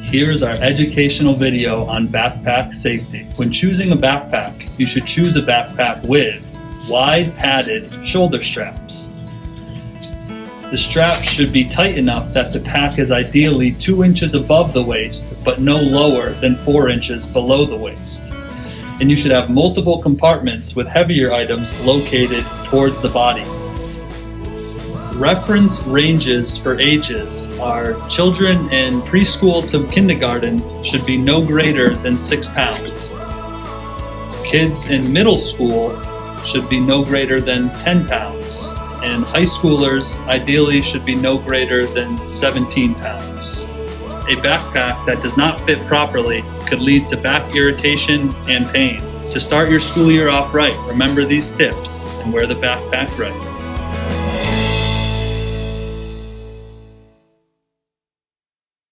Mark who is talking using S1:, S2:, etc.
S1: Here's our educational video on backpack safety. When choosing a backpack, you should choose a backpack with wide padded shoulder straps. The straps should be tight enough that the pack is ideally 2 inches above the waist, but no lower than 4 inches below the waist. And you should have multiple compartments with heavier items located towards the body. Reference ranges for ages are children in preschool to kindergarten should be no greater than 6 pounds. Kids in middle school should be no greater than 10 pounds. And high schoolers ideally should be no greater than 17 pounds. A backpack that does not fit properly could lead to back irritation and pain. To start your school year off right, remember these tips and wear the backpack right.